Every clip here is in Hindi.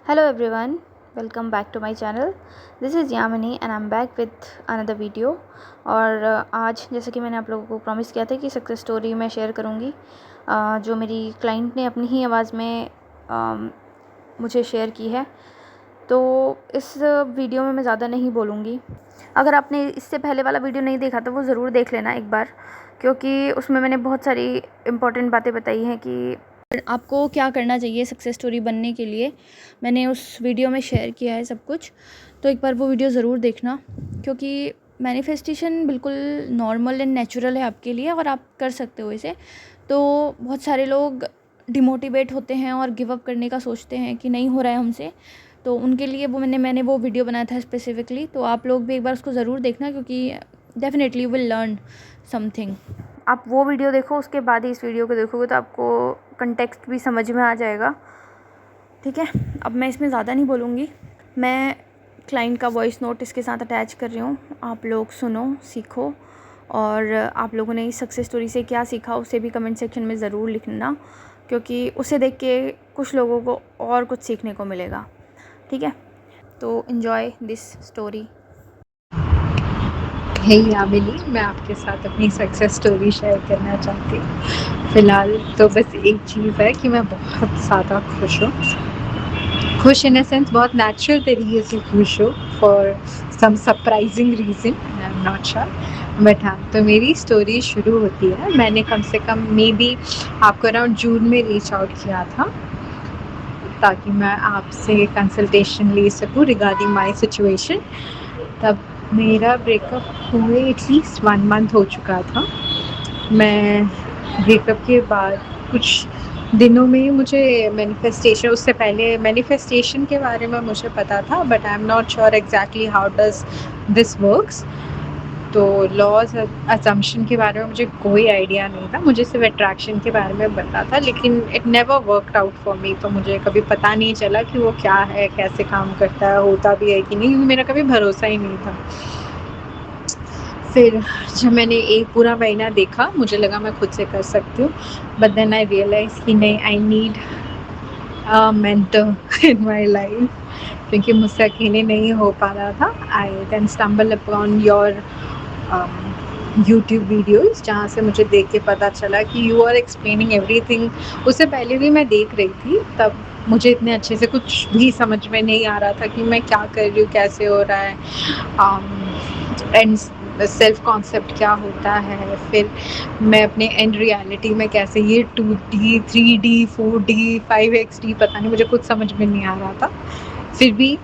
Hello everyone, welcome back to my channel. This is Yamini and I'm back with another video. और आज जैसे कि मैंने आप लोगों को प्रॉमिस किया था कि सक्सेस स्टोरी मैं शेयर करूँगी जो मेरी क्लाइंट ने अपनी ही आवाज़ में मुझे शेयर की है। तो इस वीडियो में मैं ज़्यादा नहीं बोलूँगी। अगर आपने इससे पहले वाला वीडियो नहीं देखा तो वो ज़रूर देख लेना एक बार, क्योंकि उसमें मैंने बहुत सारी इम्पोर्टेंट बातें बताई हैं कि आपको क्या करना चाहिए सक्सेस स्टोरी बनने के लिए। मैंने उस वीडियो में शेयर किया है सब कुछ, तो एक बार वो वीडियो ज़रूर देखना, क्योंकि मैनिफेस्टेशन बिल्कुल नॉर्मल एंड नेचुरल है आपके लिए और आप कर सकते हो इसे। तो बहुत सारे लोग डिमोटिवेट होते हैं और गिव अप करने का सोचते हैं कि नहीं हो रहा है हमसे, तो उनके लिए वो मैंने वो वीडियो बनाया था स्पेसिफिकली। तो आप लोग भी एक बार उसको ज़रूर देखना, क्योंकि definitely you will learn something. आप वो वीडियो देखो, उसके बाद ही इस वीडियो को देखोगे तो आपको कंटेक्स्ट भी समझ में आ जाएगा। ठीक है, अब मैं इसमें ज़्यादा नहीं बोलूँगी। मैं क्लाइंट का वॉइस नोट इसके साथ अटैच कर रही हूँ, आप लोग सुनो, सीखो। और आप लोगों ने इस सक्सेस स्टोरी से क्या सीखा उसे भी कमेंट सेक्शन में ज़रूर लिखना, क्योंकि उसे देख के कुछ लोगों को और कुछ सीखने को मिलेगा। ठीक है, तो इन्जॉय दिस स्टोरी। हे यामिनी, मैं आपके साथ अपनी सक्सेस स्टोरी शेयर करना चाहती हूँ। फ़िलहाल तो बस एक चीज़ है कि मैं बहुत ज़्यादा खुश हूँ। खुश इन अ सेंस बहुत नेचुरल तरीके से खुश हूँ for some surprising reason, I am not sure. But हाँ, तो मेरी स्टोरी शुरू होती है, मैंने कम से कम मे बी आपको अराउंड जून में रीच आउट किया था ताकि मैं आपसे कंसल्टेशन ले सकूँ रिगार्डिंग माई सिचुएशन। तब मेरा ब्रेकअप हुए एटलीस्ट 1 मंथ हो चुका था। मैं ब्रेकअप के बाद कुछ दिनों में ही मुझे मैनिफेस्टेशन, उससे पहले मैनिफेस्टेशन के बारे में मुझे पता था, but I am not sure exactly how does this works. तो लॉज असम्पशन के बारे में मुझे कोई आइडिया नहीं था, मुझे सिर्फ अट्रैक्शन के बारे में पता था, लेकिन it never worked out for me. तो मुझे कभी पता नहीं चला कि वो क्या है, कैसे काम करता है, होता भी है कि नहीं, क्योंकि मेरा कभी भरोसा ही नहीं था। फिर जब मैंने एक पूरा महीना देखा, मुझे लगा मैं खुद से कर सकती हूँ, बट देन आई रियलाइज कि नहीं, I need a mentor in my life, क्योंकि मुझसे अकेले नहीं हो पा रहा था। I then stumble upon your YouTube videos, जहाँ से मुझे देख के पता चला कि यू आर एक्सप्लेनिंग एवरीथिंग। उससे पहले भी मैं देख रही थी, तब मुझे इतने अच्छे से कुछ भी समझ में नहीं आ रहा था कि मैं क्या कर रही हूँ, कैसे हो रहा है, एंड सेल्फ कॉन्सेप्ट क्या होता है, फिर मैं अपने एंड रियलिटी में कैसे ये 2D 3D 4D 5XD पता नहीं, मुझे कुछ समझ में नहीं आ रहा था। फिर भी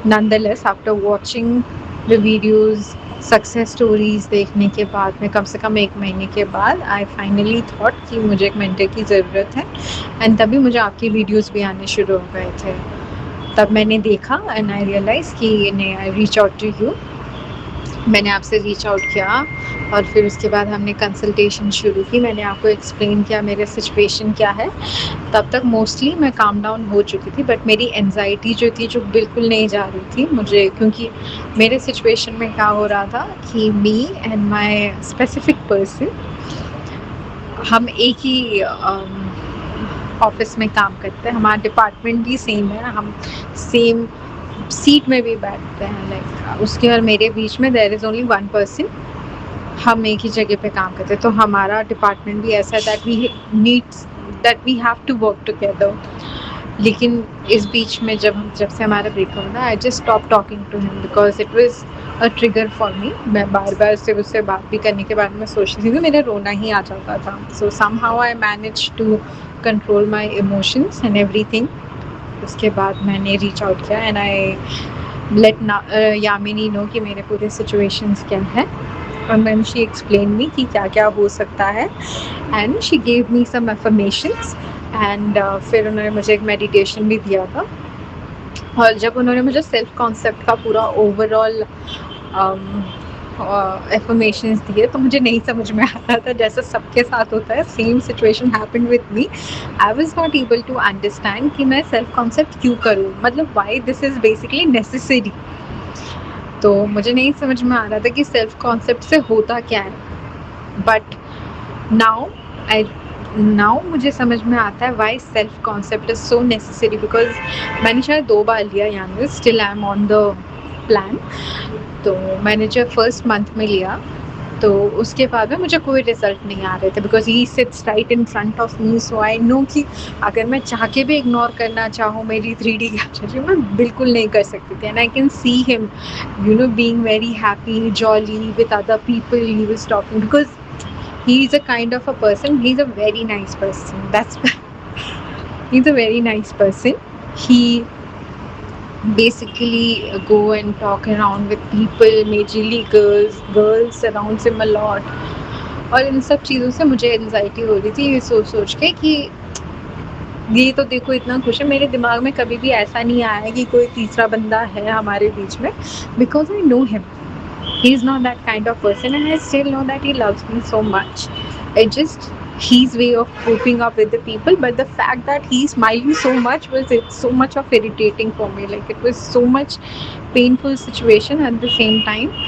nonetheless after watching the videos, success stories देखने के बाद में कम से कम 1 महीने के बाद आई फाइनली थॉट कि मुझे एक मेंटर की ज़रूरत है, एंड तभी मुझे आपकी वीडियोज़ भी आने शुरू हो गए थे। तब मैंने देखा एंड आई रियलाइज़ कि नहीं, I reach out to you. मैंने आपसे रीच आउट किया और फिर उसके बाद हमने कंसल्टेशन शुरू की। मैंने आपको एक्सप्लेन किया मेरा सिचुएशन क्या है। तब तक मोस्टली मैं काम डाउन हो चुकी थी, बट मेरी एंजाइटी जो थी, जो बिल्कुल नहीं जा रही थी मुझे, क्योंकि मेरे सिचुएशन में क्या हो रहा था कि me and my specific person, हम एक ही ऑफिस में काम करते हैं, हमारा डिपार्टमेंट भी सेम है, हम सेम सीट में भी बैठते हैं। लाइक उसके और मेरे बीच में देयर इज़ ओनली 1 पर्सन, हम एक ही जगह पे काम करते हैं। तो हमारा डिपार्टमेंट भी ऐसा है that we have to work together. लेकिन इस बीच में जब से हमारा ब्रेकअप हुआ, I just stop talking to him because it was a trigger for me. मैं बार बार सिर्फ उससे बात भी करने के बारे में सोचती थी तो मेरा रोना ही आ जाता था। So somehow I manage to control my emotions and everything. उसके बाद मैंने रीच आउट किया and I let Yamini know कि मेरे पूरे सिचुएशंस क्या है, and then she explained me कि क्या क्या हो सकता है, and she gave me some affirmations, and फिर उन्होंने मुझे एक मेडिटेशन भी दिया था। और जब उन्होंने मुझे सेल्फ कॉन्सेप्ट का पूरा ओवरऑल एफर्मेशंस दिए तो मुझे नहीं समझ में आ रहा था, जैसा सबके साथ होता है, same situation happened with me. I was not able to understand कि मैं सेल्फ कॉन्सेप्ट क्यों करूँ, मतलब why this is basically necessary. तो मुझे नहीं समझ में आ रहा था कि सेल्फ कॉन्सेप्ट से होता क्या है। बट नाउ आई नाउ मुझे समझ में आता है why self concept is so necessary, because मैंने शायद 2 बार लिया यानी still I am on the plan. तो मैंने जब फर्स्ट मंथ में लिया तो उसके बाद में मुझे कोई रिजल्ट नहीं आ रहे थे, because he sits right in front of me, so I know कि अगर मैं चाह के भी इग्नोर करना चाहूँ मेरी 3D कैप्चर मैं बिल्कुल नहीं कर सकती थी। And I can see him being very happy jolly with other people he was talking, because he is a kind of a person, he's a very nice person, he's a very nice person. He basically go and talk around with people, majorly girls surrounds him a lot. और इन सब चीज़ों से मुझे एंजाइटी हो रही थी ये सोच के कि ये तो देखो इतना खुश है। मेरे दिमाग में कभी भी ऐसा नहीं आया कि कोई तीसरा बंदा है हमारे बीच में, because I know him, he is not that kind of person and I still know that he loves me so much. It just his way of coping up with the people, but the fact that he's smiling so much was so much of irritating for me, like it was so much painful situation at the same time.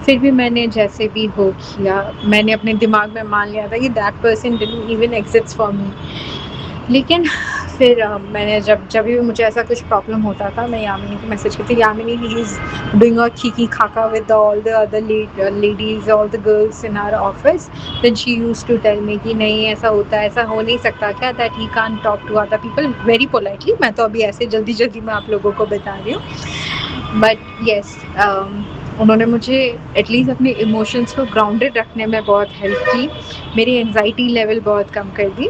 फिर भी मैंने जैसे भी हो किया, मैंने अपने दिमाग में मान लिया था कि that person didn't even exist for me. लेकिन फिर मैंने जब भी मुझे ऐसा कुछ प्रॉब्लम होता था मैं यामिनी को मैसेज करती, Yamini he is doing a खीकी खाका with all the other ladies, all the girls in our office. Then she used to tell me कि नहीं ऐसा होता है, ऐसा हो नहीं सकता क्या, that he can't talk to other people very politely. मैं तो अभी ऐसे जल्दी मैं आप लोगों को बता रही हूँ, बट येस उन्होंने मुझे एटलीस्ट अपने इमोशंस को ग्राउंडेड रखने में बहुत हेल्प की, मेरी एंजाइटी लेवल बहुत कम कर दी।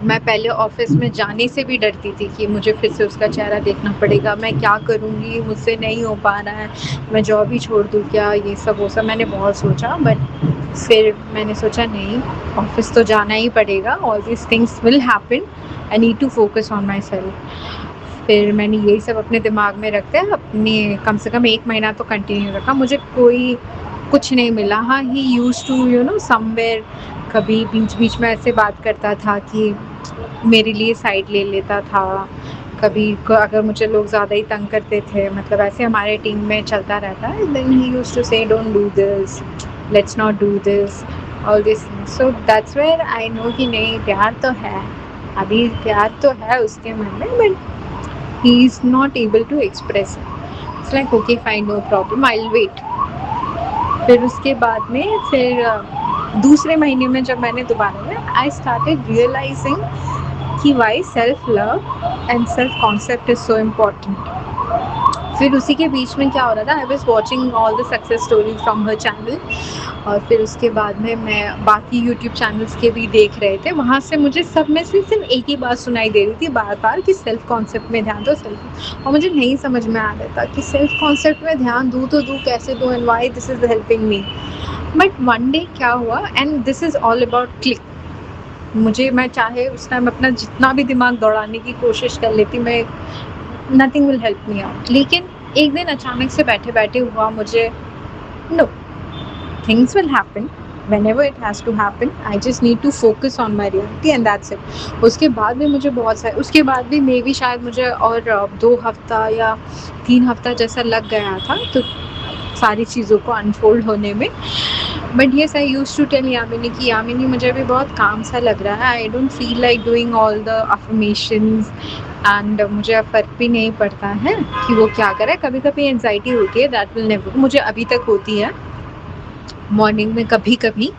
मैं पहले ऑफिस में जाने से भी डरती थी कि मुझे फिर से उसका चेहरा देखना पड़ेगा, मैं क्या करूँगी, मुझसे नहीं हो पा रहा है, मैं जॉब ही छोड़ दूँ क्या, ये सब वो सब मैंने बहुत सोचा। बट फिर मैंने सोचा नहीं, ऑफिस तो जाना ही पड़ेगा, all this things will happen, I need to focus on myself. फिर मैंने यही सब अपने दिमाग में रखते हैं, अपने कम से कम 1 महीना तो कंटिन्यू रखा, मुझे कोई कुछ नहीं मिला। हाँ, ही यूज्ड टू समवेयर कभी बीच में ऐसे बात करता था कि मेरे लिए साइड ले लेता था, कभी अगर मुझे लोग ज़्यादा ही तंग करते थे, मतलब ऐसे हमारे टीम में चलता रहता है, then he used to say don't do this, let's not do this, all this. So that's where I know कि नहीं प्यार तो है, अभी प्यार तो है उसके मन में, but he is not able to express it. It's like okay fine, no problem, I will wait. फिर उसके बाद में फिर दूसरे महीने में जब मैंने दोबारा में आई स्टार्टेड रियलाइजिंग कि why self love and self concept is so important. फिर उसी के बीच में क्या हो रहा था, I was watching all the success story from her channel, और फिर उसके बाद में मैं बाकी यूट्यूब चैनल्स के भी देख रहे थे, वहाँ से मुझे सब में से सिर्फ एक ही बात सुनाई दे रही थी बार बार कि सेल्फ कॉन्सेप्ट में ध्यान दो, सेल्फ। और मुझे नहीं समझ में आ रहा था कि सेल्फ कॉन्सेप्ट में ध्यान दूँ तो दूँ कैसे दूँ, and why this is helping me. But one day क्या हुआ, and this is all about click, मैं चाहे उस टाइम अपना जितना भी दिमाग दौड़ाने की कोशिश कर लेती, मैं nothing will help me out. लेकिन एक दिन अचानक से बैठे बैठे हुआ मुझे, no, things will happen whenever it has to happen, I just need to focus on my reality and that's it। उसके बाद भी मुझे उसके बाद भी मे बी शायद मुझे और 2 हफ्ता या 3 हफ्ता जैसा लग गया था तो सारी चीज़ों को अनफोल्ड होने में। But yes, I used to tell Yamini कि यामिनी मुझे अभी बहुत काम सा लग रहा है, आई don't feel like doing all the affirmations, and मुझे अब फ़र्क भी नहीं पड़ता है कि वो क्या करे। कभी कभी एंजाइटी होती है, दैट विल नेवर, मुझे अभी तक होती है मॉर्निंग में कभी कभी,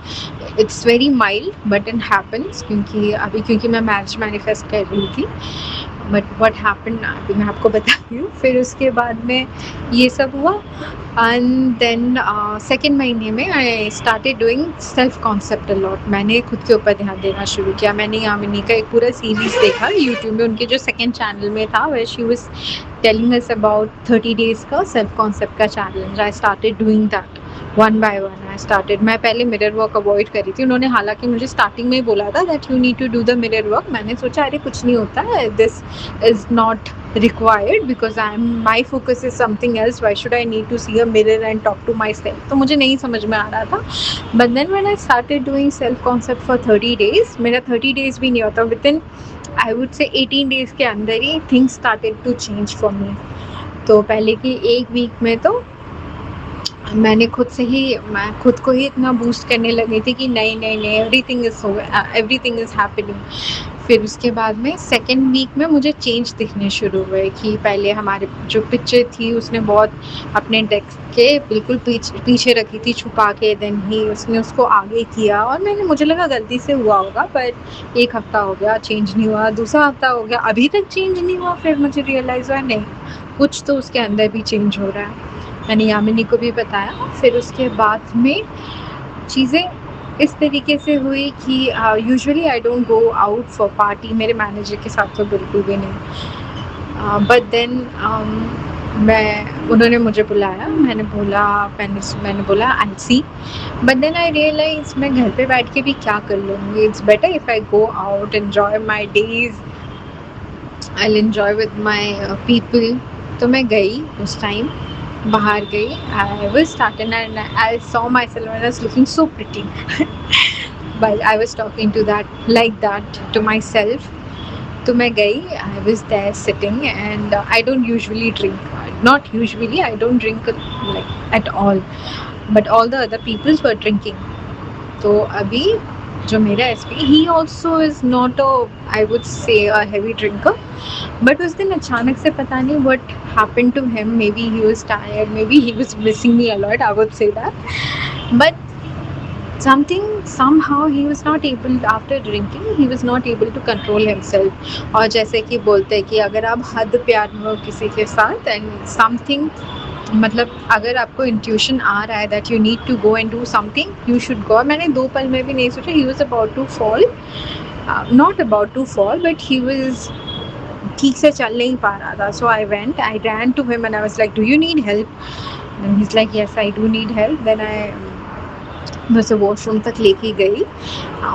it's very mild but it happens, क्योंकि मैं मैरिज मैनिफेस्ट कर रही थी। बट व्हाट हैपन अभी मैं आपको बताती हूँ। फिर उसके बाद में ये सब हुआ, एंड देन सेकेंड महीने में I started doing self concept a lot. मैंने खुद के ऊपर ध्यान देना शुरू किया। मैंने यामिनी का एक पूरा सीरीज़ देखा यूट्यूब में, उनके जो सेकेंड चैनल में था, where she was telling us about 30 days का सेल्फ कॉन्सेप्ट का challenge. I started doing that one by one. I started, मैं पहले मिरर वर्क अवॉइड कर रही थी। उन्होंने हालांकि मुझे स्टार्टिंग में ही बोला था that you need to do the mirror work. मैंने सोचा अरे कुछ नहीं होता है, this is not required because my focus is something else, why should I need to see a mirror and talk to myself। तो मुझे नहीं समझ में आ रहा था। But then when I started doing self concept for 30 days, मेरा 30 days भी नहीं होता, within I would say 18 days के अंदर ही things started to change for me। तो पहले की एक वीक में तो मैंने मैं खुद को ही इतना बूस्ट करने लगी थी कि नहीं नहीं नहीं, एवरीथिंग इज़ हैपनिंग। फिर उसके बाद में सेकेंड वीक में मुझे चेंज दिखने शुरू हुए कि पहले हमारे जो पिक्चर थी उसने बहुत अपने डेस्क के बिल्कुल पीछे रखी थी छुपा के, देन ही उसने उसको आगे किया और मुझे लगा गलती से हुआ होगा, पर एक हफ्ता हो गया चेंज नहीं हुआ, दूसरा हफ्ता हो गया अभी तक चेंज नहीं हुआ। फिर मुझे रियलाइज़ हुआ नहीं, कुछ तो उसके अंदर भी चेंज हो रहा है। मैंने यामिनी को भी बताया। फिर उसके बाद में चीज़ें इस तरीके से हुई कि usually I don't go out for party, मेरे मैनेजर के साथ तो बिल्कुल भी नहीं। बट देन उन्होंने मुझे बुलाया, मैंने बोला I see, but then I realize मैं घर पे बैठ के भी क्या कर लूँगी। It's better if I go out, enjoy my days, I enjoy with my people. तो मैं गई उस टाइम, बाहर गई। I was starting and I saw myself and I was looking so pretty, but I was talking to that like that to myself. तो मैं गई, I was there sitting and I don't usually drink, not usually, I don't drink like at all, but all the other peoples were drinking. तो अभी जो मेरा SP, he also is not I would say a heavy drinker, but उस दिन अचानक से पता नहीं what happened to him, maybe he was tired, maybe he was missing me a lot, I would say that, but somehow he was not able, after drinking he was not able to control himself। और जैसे कि बोलते हैं कि अगर आप हद प्यार में हो किसी के साथ एंड समथिंग, मतलब अगर आपको इंट्यूशन आ रहा है that you need to go and do something, you should go. मैंने 2 पल में भी नहीं सोचा, he was about to fall, not about to fall but he was ठीक से चल नहीं पा रहा था। So I ran to him and I was like, do you need help? And he is like, yes I do need help. Then मैं उसे वॉशरूम तक लेके गई,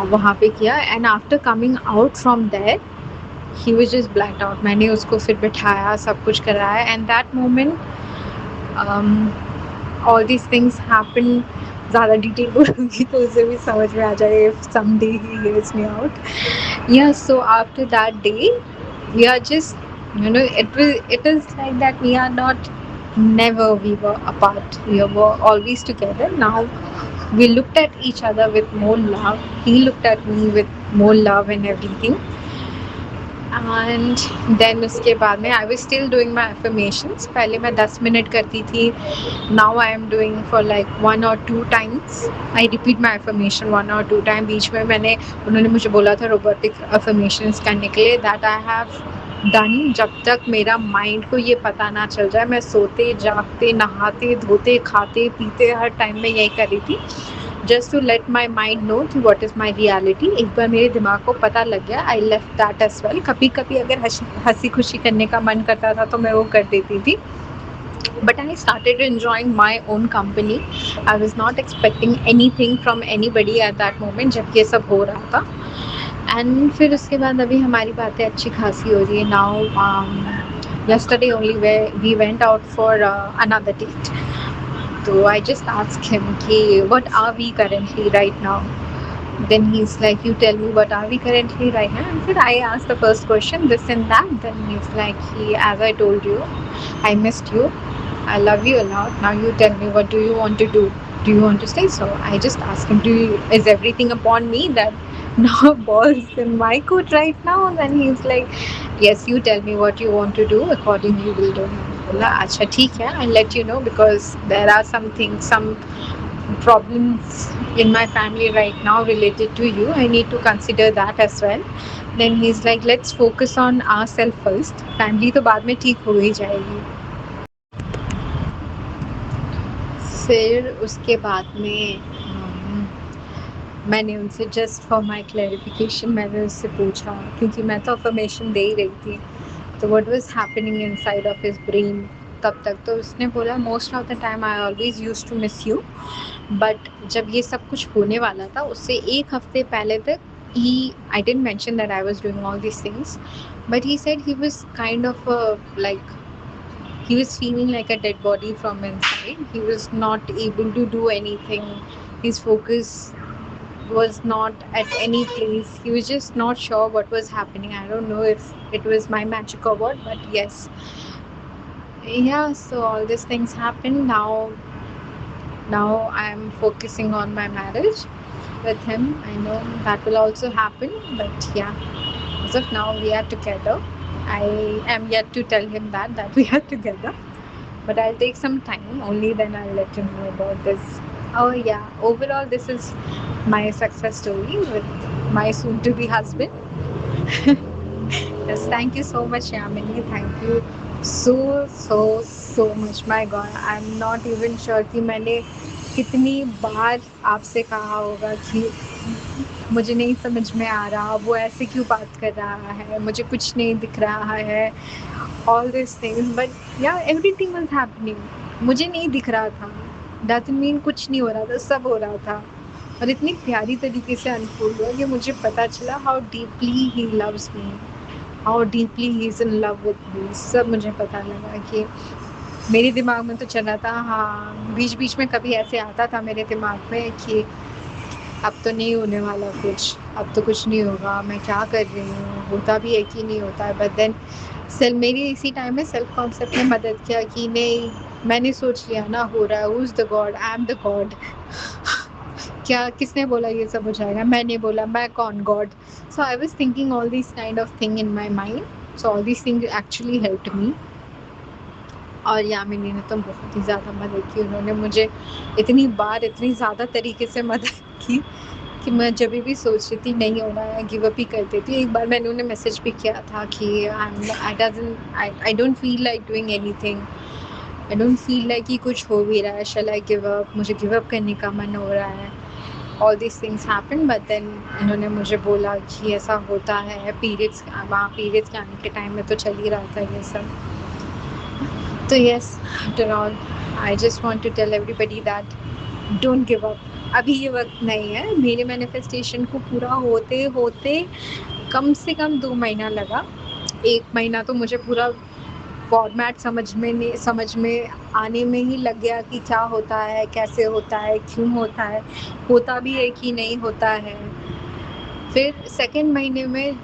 वहाँ पे किया, and after coming out from there he was just blacked out. मैंने उसको फिर बिठाया, सब कुछ कराया, and that moment all these things happen. ज़्यादा डिटेल बोलूँगी तो उसे भी समझ में आ जाए if someday he hears me out. Yeah, so after that day we are just, it is like that we are not, never we were apart, we were always together. Now we looked at each other with more love, he looked at me with more love and everything. And then उसके बाद में I was still doing my affirmations. पहले मैं 10 मिनट करती थी, now I am doing for like 1 or 2 times, I repeat my affirmation 1 or 2 time. बीच में उन्होंने मुझे बोला था रोबोटिक एफर्मेशंस करने के लिए, दैट आई हैव डन जब तक मेरा माइंड को ये पता ना चल जाए। मैं सोते जागते नहाते धोते खाते पीते हर टाइम में यही कर रही थी, just to let my mind know कि वॉट इज़ माई रियलिटी। एक बार मेरे दिमाग को पता लग गया, I left that as well. कभी कभी अगर हंसी खुशी करने का मन करता था तो मैं वो कर देती थी, but I started enjoying my own company. I was not expecting any thing from any buddy at that moment जब ये सब हो रहा था। एंड फिर उसके बाद अभी हमारी बातें अच्छी खासी हो रही है। Now yesterday only where we went out for another date. So I just asked him, "Ki, what are we currently right now?" Then he's like, "You tell me, what are we currently right now?" And then I asked the first question, this and that. Then he's like, "As I told you, I missed you. I love you a lot. Now you tell me, what do you want to do? Do you want to stay?" So I just asked him, is everything upon me that now balls in my court right now? Then he's like, "Yes, you tell me what you want to do. Accordingly, we'll do." बोला अच्छा ठीक है, I'll let you know because there are some things, some problems in my family right now related to you. I need to consider that as well. Then he's like, let's focus on ourselves first. Family तो बाद में ठीक हो ही जाएगी। फिर उसके बाद में मैंने उनसे जस्ट फॉर माई क्लैरिफिकेशन मैंने उससे पूछा, क्योंकि मैं तो अफर्मेशन दे ही रही थी, तो what was happening inside of his brain तब तक। तो उसने बोला, most of the time I always used to miss you, but जब ये सब कुछ होने वाला था उससे एक हफ्ते पहले तक I didn't mention that I was doing all these things, but he said he was kind of like he was feeling like a dead body from inside. He was not able to do anything. His focus was not at any place. He was just not sure what was happening. I don't know if it was my magic or what, but yes. Yeah, so all these things happened. Now Now I am focusing on my marriage with him. I know that will also happen, but yeah, as of now we are together. I am yet to tell him that we are together, but I'll take some time. Only then I'll let him know about this. Oh yeah, overall this is my success story with my soon to be husband. Yes, thank you so much, Yamini. Thank you so much. My God, I'm not even sure कि मैंने कितनी बार आपसे कहा होगा कि मुझे नहीं समझ में आ रहा, वो ऐसे क्यों बात कर रहा है, मुझे कुछ नहीं दिख रहा है, all these things. But yeah, everything was happening. मुझे नहीं दिख रहा था, doesn't mean कुछ नहीं हो रहा था, सब हो रहा था. और इतनी प्यारी तरीके से अनफोल्ड हुआ कि मुझे पता चला how deeply he loves me. How deeply he is in love with me. सब मुझे पता लगा कि मेरे दिमाग में तो चल रहा था. हाँ, बीच बीच में कभी ऐसे आता था मेरे दिमाग में कि अब तो नहीं होने वाला कुछ, अब तो कुछ नहीं होगा, मैं क्या कर रही हूँ, होता भी है कि नहीं होता है. बट देन मेरी इसी टाइम में सेल्फ कॉन्सेप्ट ने मदद किया कि नहीं, मैंने सोच लिया ना, हो रहा है. Who is the God? I am the God. क्या किसने बोला ये सब हो जाएगा? मैंने बोला, मैं कौन? God. So I was thinking all these kind of thing in my mind. So all these things actually helped me. और यामिनी ने तो बहुत ही ज़्यादा मदद की. उन्होंने मुझे इतनी बार इतनी ज़्यादा तरीके से मदद की कि मैं जब भी सोच रही थी नहीं होना है, गिव अप ही कर देती. एक बार मैंने उन्हें मैसेज भी किया था कि I don't feel like doing anything. I don't feel like कि कुछ हो भी रहा है. Shall I give up? मुझे गिव अप करने का मन हो रहा है. All this things happen. But then इन्होंने मुझे बोला कि ऐसा होता है. पीरियड्स, वहाँ पीरियड्स के आने के टाइम में तो चल ही रहा था ये सब. तो yes, after all I just want to tell everybody that don't give up. अभी ये वक्त नहीं है. मेरे मैनिफेस्टेशन को पूरा होते होते कम से कम 2 महीना लगा. 1 महीना तो मुझे पूरा फॉर्मेट समझ में आने में ही लग गया कि क्या होता है, कैसे होता है, क्यों होता है, होता भी है कि नहीं होता है. फिर सेकेंड महीने में,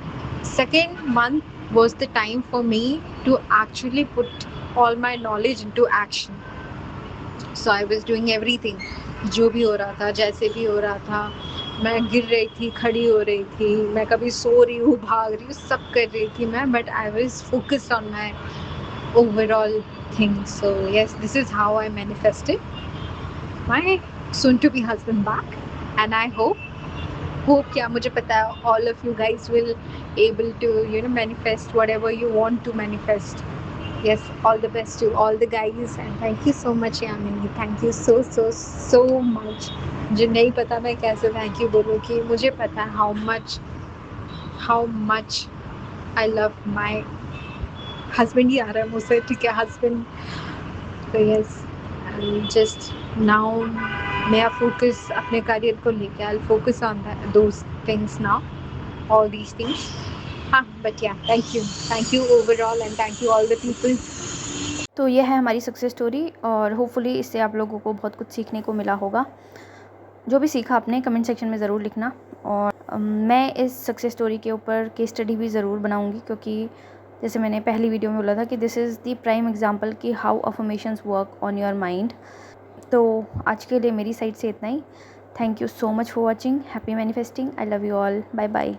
second month was the time for me to actually put all my knowledge into action. So I was doing everything. जो भी हो रहा था, जैसे भी हो रहा था, मैं गिर रही थी, खड़ी हो रही थी, मैं कभी सो रही हूँ, भाग रही हूँ, सब कर रही थी मैं. But I was focused on my overall thing. So yes, this is how I manifested my soon to be husband back. And I hope क्या, मुझे पता है all of you guys will able to manifest whatever you want to manifest. Yes, all the best to all the guys and thank you so much Yamini. Thank you so much. मुझे नहीं पता मैं कैसे थैंक यू बोलूँ कि मुझे पता है how much I love my husband. ही आ रहा है मुझसे, ठीक है, husband. तो yes, and just now मेरा फोकस अपने करियर को लेके, I'll focus on those things now, all these things. हाँ, but yeah, thank you overall and thank you all the people. तो ये है हमारी सक्सेस स्टोरी और होपफुली इससे आप लोगों को बहुत कुछ सीखने को मिला होगा. जो भी सीखा आपने कमेंट सेक्शन में ज़रूर लिखना. और मैं इस सक्सेस स्टोरी के ऊपर केस स्टडी भी ज़रूर बनाऊंगी, क्योंकि जैसे मैंने पहली वीडियो में बोला था कि this is the prime example कि how affirmations work on your mind. तो आज के लिए मेरी साइड से इतना ही. Thank you so much for watching. Happy manifesting. I love you all. Bye bye.